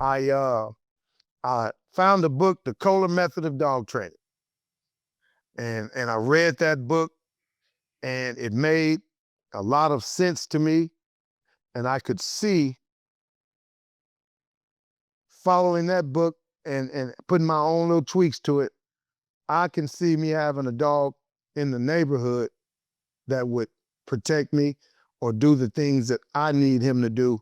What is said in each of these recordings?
I found the book, The Kohler Method of Dog Training. And I read that book, and it made a lot of sense to me. And I could see, following that book and putting my own little tweaks to it, I can see me having a dog in the neighborhood that would protect me or do the things that I need him to do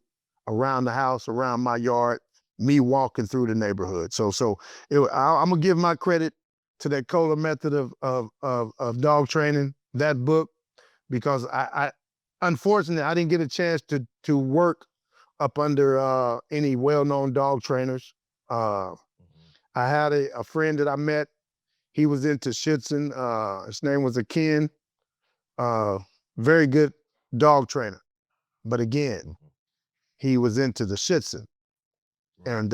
around the house, around my yard, me walking through the neighborhood. I'm gonna give my credit to that Kohler method of dog training, that book, because I unfortunately I didn't get a chance to work up under any well-known dog trainers. I had a friend that I met. He was into Schützen. His name was Akin. Very good dog trainer. But again, he was into the Schützen. And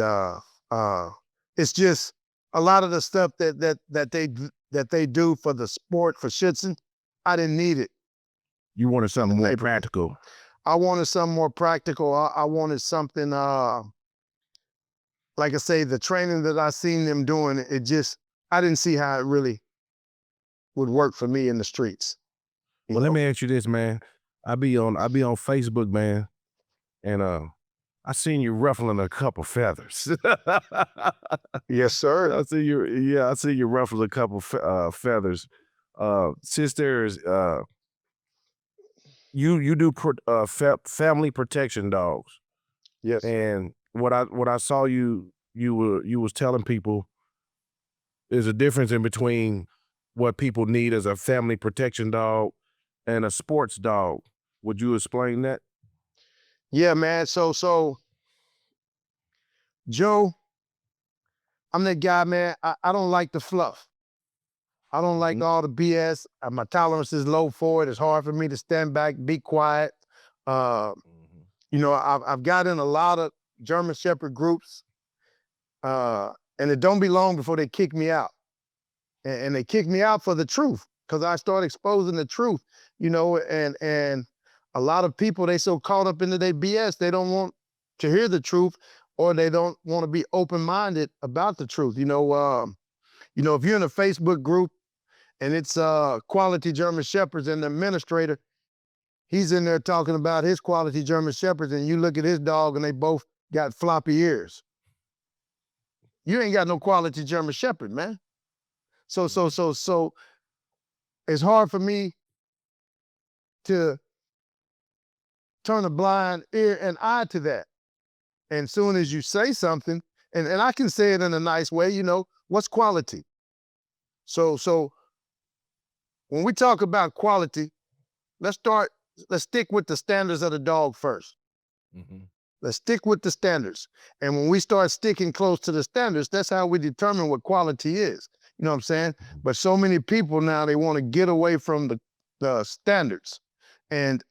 it's just a lot of the stuff that they do for the sport for Schützen, I didn't need it. You wanted something more practical. I wanted something more practical. I wanted something, like I say, the training that I seen them doing, I didn't see how it really would work for me in the streets. Well, let me ask you this, man. I be on Facebook, man, and I seen you ruffling a couple feathers. Yes, sir. I see you ruffle a couple feathers. Since there's you do family protection dogs. Yes. And what I saw you was telling people is a difference in between what people need as a family protection dog and a sports dog. Would you explain that? Yeah, man. So Joe, I'm that guy, man. I don't like the fluff. I don't like all the BS. My tolerance is low for it. It's hard for me to stand back, be quiet. You know, I've got in a lot of German Shepherd groups, and it don't be long before they kick me out. And they kick me out for the truth, because I start exposing the truth, you know, and a lot of people, they so caught up into their BS, they don't want to hear the truth, or they don't want to be open-minded about the truth. You know, if you're in a Facebook group and it's quality German Shepherds, and the administrator, he's in there talking about his quality German Shepherds, and you look at his dog and they both got floppy ears. You ain't got no quality German Shepherd, man. So it's hard for me to turn a blind ear and eye to that. And soon as you say something, and I can say it in a nice way, you know, what's quality? So when we talk about quality, let's stick with the standards of the dog first. Let's stick with the standards. And when we start sticking close to the standards, that's how we determine what quality is. You know what I'm saying? But so many people now, they want to get away from the standards. And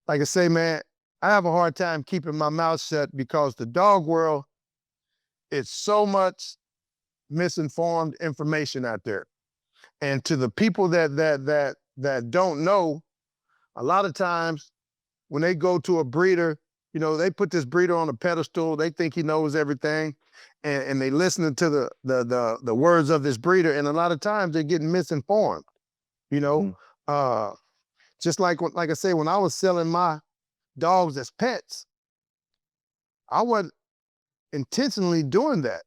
like I say, man, I have a hard time keeping my mouth shut, because the dog world, it's so much misinformed information out there. And to the people that don't know, a lot of times when they go to a breeder, you know, they put this breeder on a pedestal, they think he knows everything, and they listening to the words of this breeder, and a lot of times they're getting misinformed, you know? Just like I say, when I was selling my dogs as pets, I wasn't intentionally doing that.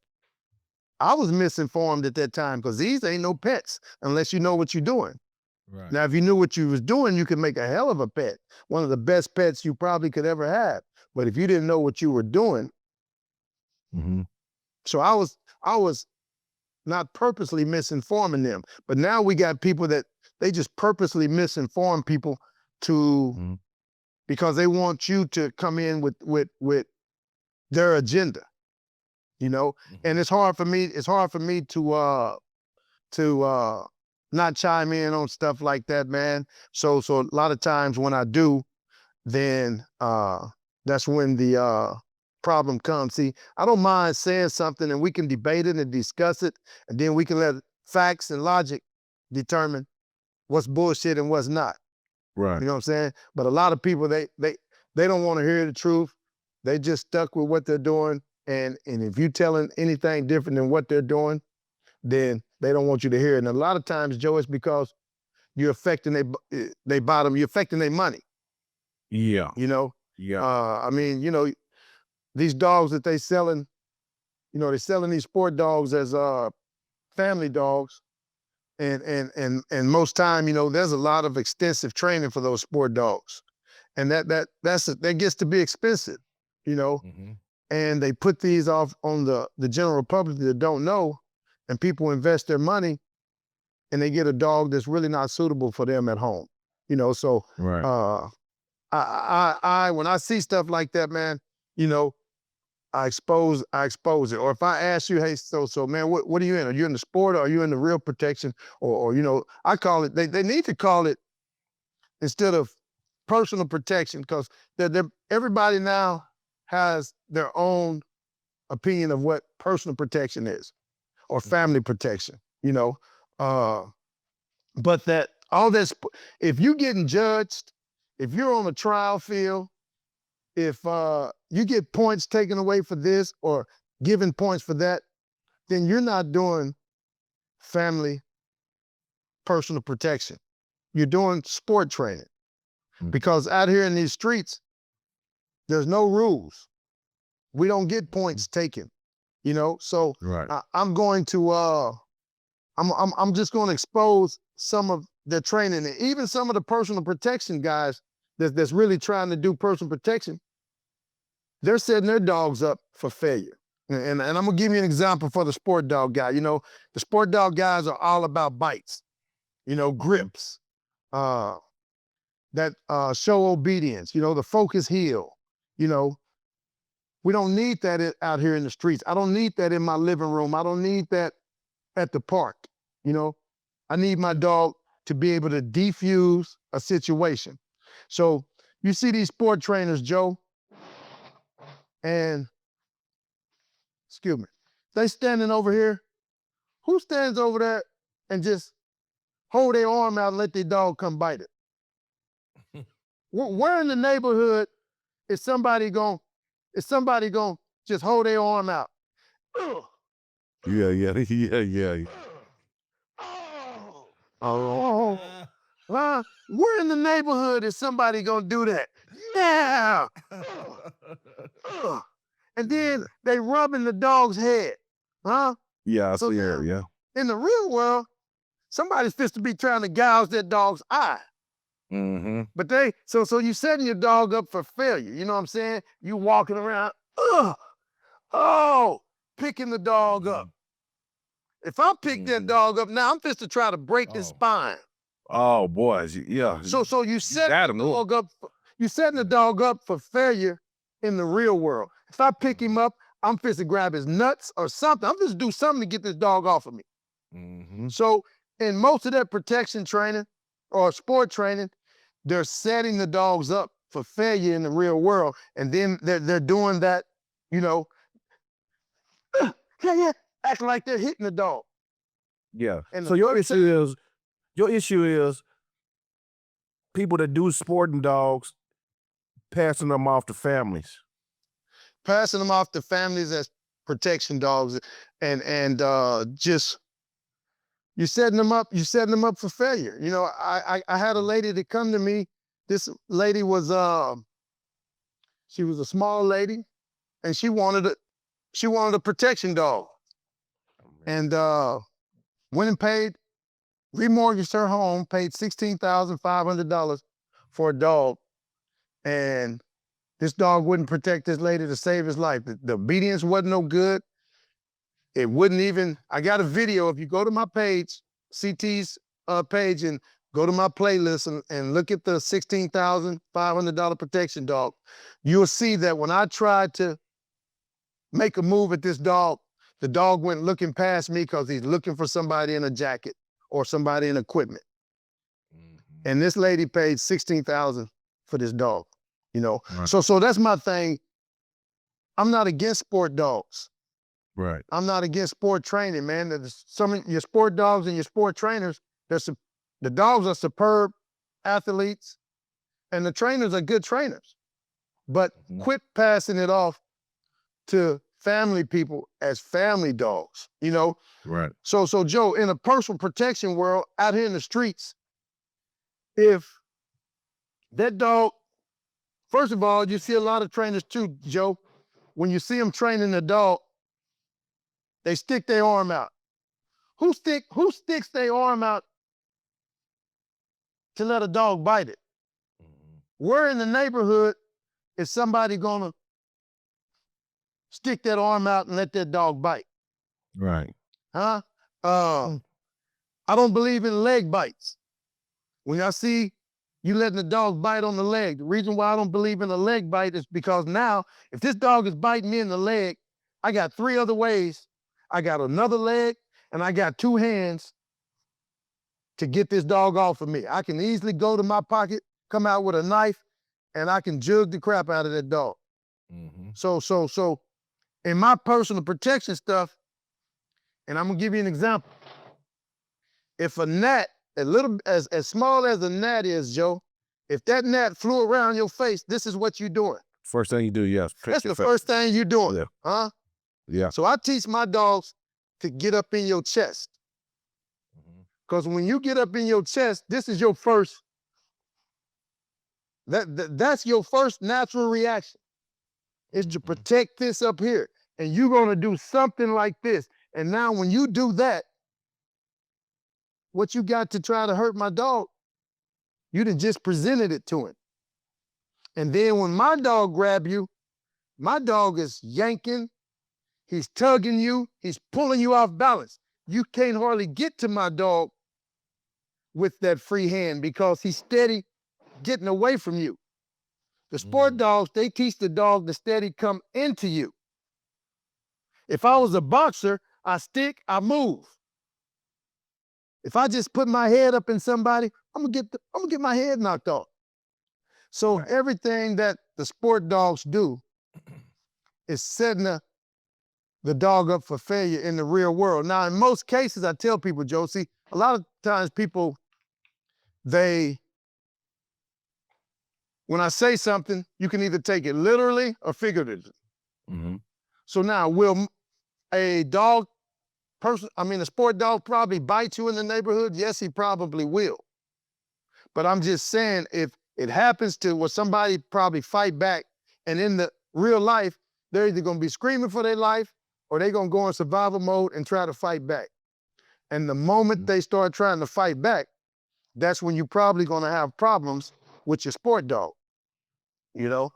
I was misinformed at that time, because these ain't no pets unless you know what you're doing. Right. Now, if you knew what you was doing, you could make a hell of a pet. One of the best pets you probably could ever have. But if you didn't know what you were doing, so I was not purposely misinforming them. But now we got people that they just purposely misinform people because they want you to come in with their agenda, you know. And it's hard for me to not chime in on stuff like that, man. So a lot of times when I do, then that's when the problem comes. See, I don't mind saying something, and we can debate it and discuss it, and then we can let facts and logic determine what's bullshit and what's not. Right. You know what I'm saying? But a lot of people, they don't want to hear the truth. They just stuck with what they're doing, And if you're telling anything different than what they're doing, then they don't want you to hear it. And a lot of times, Joe, it's because you're affecting they bottom, you're affecting their money. Yeah. You know, Yeah. I mean, you know, these dogs that they selling, you know, they're selling these sport dogs as family dogs, and most time, you know, there's a lot of extensive training for those sport dogs, and that gets to be expensive, you know. Mm-hmm. And they put these off on the general public that don't know, and people invest their money, and they get a dog that's really not suitable for them at home, you know. So Right. when I see stuff like that, man, you know, I expose it. Or if I ask you, hey, so man, what are you in? Are you in the sport, or are you in the real protection? Or you know, I call it, they need to call it, instead of personal protection, because everybody now has their own opinion of what personal protection is, or family protection, you know. But that all this, if you're getting judged, if you're on a trial field, if you get points taken away for this or given points for that, then you're not doing family personal protection. You're doing sport training. Mm. Because out here in these streets, there's no rules. We don't get points taken, you know. So Right. I'm going to I'm just going to expose some of their training, and even some of the personal protection guys that's really trying to do personal protection. They're setting their dogs up for failure. And I'm gonna give you an example for the sport dog guy. You know, the sport dog guys are all about bites, you know, grips, that show obedience, you know, the focus heel. You know, we don't need that out here in the streets. I don't need that in my living room. I don't need that at the park. You know, I need my dog to be able to defuse a situation. So you see these sport trainers, Joe, and excuse me, they standing over here. Who stands over there and just hold their arm out and let their dog come bite it? Where in the neighborhood is somebody going just hold their arm out? Yeah. Yeah. Oh, where in the neighborhood is somebody gonna do that? Yeah. And then they rubbing the dog's head, huh? Yeah. So Yeah. Yeah. in the real world, somebody's supposed to be trying to gouge that dog's eye. Mm-hmm. But so you setting your dog up for failure. You know what I'm saying? You walking around, picking the dog up. If I pick that dog up now, I'm just to try to break his spine. Oh, boys. Yeah. So you setting the dog up. You setting the dog up for failure in the real world. If I pick him up, I'm fist to grab his nuts or something. I'm just do something to get this dog off of me. Mm-hmm. So in most of that protection training or sport training, they're setting the dogs up for failure in the real world, and then they're doing that, you know, acting like they're hitting the dog. Yeah. And So your issue is people that do sporting dogs passing them off to families. Passing them off to families as protection dogs, and just you're setting them up for failure. You know, I had a lady that come to me. This lady was she was a small lady, and she wanted a protection dog, and went and remortgaged her home, paid $16,500 for a dog, and this dog wouldn't protect this lady to save his life. The obedience wasn't no good. It wouldn't even, I got a video. If you go to my page, CT's page, and go to my playlist and look at the $16,500 protection dog, you'll see that when I tried to make a move at this dog, the dog went looking past me because he's looking for somebody in a jacket or somebody in equipment. And this lady paid $16,000 for this dog, you know? Right. So that's my thing. I'm not against sport dogs. Right. I'm not against sport training, man. There's some of your sport dogs and your sport trainers, the dogs are superb athletes, and the trainers are good trainers. But quit passing it off to family people as family dogs, you know? Right. So Joe, in a personal protection world out here in the streets, if that dog, first of all, you see a lot of trainers too, Joe. When you see them training a dog, they stick their arm out. Who sticks their arm out to let a dog bite it? Where in the neighborhood is somebody gonna stick that arm out and let that dog bite? Right. Huh? I don't believe in leg bites. When I see you letting the dog bite on the leg, the reason why I don't believe in a leg bite is because now, if this dog is biting me in the leg, I got 3 other ways. I got another leg, and I got 2 hands to get this dog off of me. I can easily go to my pocket, come out with a knife, and I can jug the crap out of that dog. Mm-hmm. So in my personal protection stuff, and I'm gonna give you an example. If a gnat, as small as a gnat is, Joe, if that gnat flew around your face, this is what you're doing. First thing you do, yes. That's the first thing you're doing, Yeah. huh? Yeah. So I teach my dogs to get up in your chest. Because when you get up in your chest, this is your first, that's your first natural reaction, is to protect this up here. And you're gonna do something like this. And now when you do that, what you got to try to hurt my dog, you done just presented it to him. And then when my dog grab you, my dog is yanking, he's tugging you, he's pulling you off balance. You can't hardly get to my dog with that free hand because he's steady getting away from you. The sport dogs, they teach the dog to steady come into you. If I was a boxer, I stick, I move. If I just put my head up in somebody, I'm gonna get my head knocked off. So everything that the sport dogs do is setting the dog up for failure in the real world. Now, in most cases, I tell people, Joe, see, a lot of times people, when I say something, you can either take it literally or figuratively. Mm-hmm. So now, will a sport dog probably bite you in the neighborhood? Yes, he probably will. But I'm just saying, if it happens to where somebody probably fight back, and in the real life, they're either gonna be screaming for their life or they're gonna go in survival mode and try to fight back. And the moment they start trying to fight back, that's when you're probably gonna have problems with your sport dog. You know,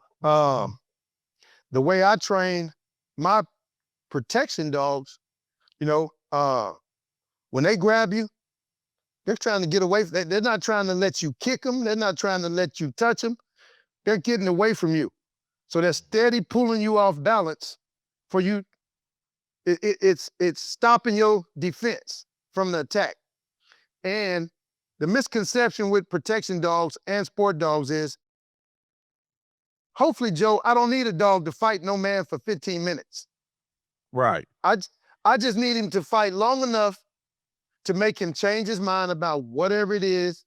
the way I train my protection dogs, you know, when they grab you, they're trying to get away. They're not trying to let you kick them. They're not trying to let you touch them. They're getting away from you. So they're steady pulling you off balance for you. It's stopping your defense from the attack. And the misconception with protection dogs and sport dogs is, hopefully, Joe, I don't need a dog to fight no man for 15 minutes. Right. I just need him to fight long enough to make him change his mind about whatever it is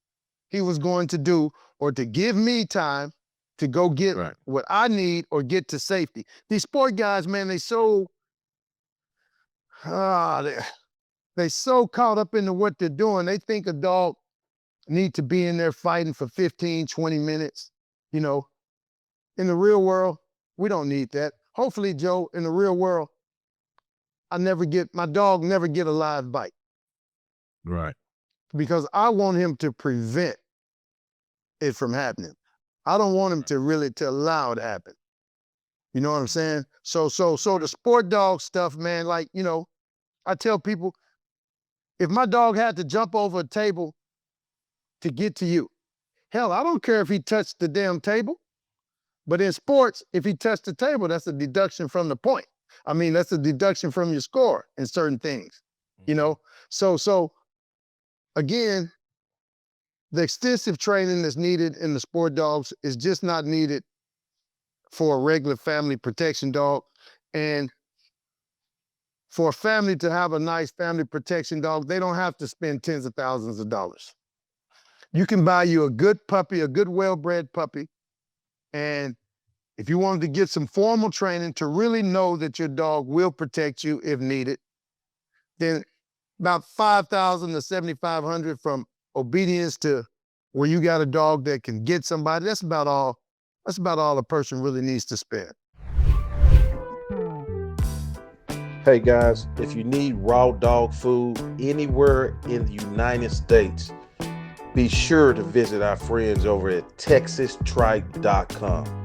he was going to do, or to give me time to go get what I need or get to safety. These sport guys, man, they so caught up into what they're doing. They think a dog need to be in there fighting for 15, 20 minutes. You know, in the real world, we don't need that. Hopefully, Joe, in the real world, my dog never get a live bite. Right. Because I want him to prevent it from happening. I don't want him to allow it to happen. You know what I'm saying? So the sport dog stuff, man, like, you know, I tell people, if my dog had to jump over a table to get to you, hell, I don't care if he touched the damn table. But in sports, if he touched the table, that's a deduction from the point. I mean, that's a deduction from your score in certain things, you know? So again, the extensive training that's needed in the sport dogs is just not needed for a regular family protection dog. And for a family to have a nice family protection dog, they don't have to spend tens of thousands of dollars. You can buy you a good puppy, a good well-bred puppy, and If you wanted to get some formal training to really know that your dog will protect you if needed, then about 5,000 to 7,500 from obedience to where you got a dog that can get somebody. That's about all a person really needs to spend. Hey guys, if you need raw dog food anywhere in the United States, be sure to visit our friends over at texastrike.com.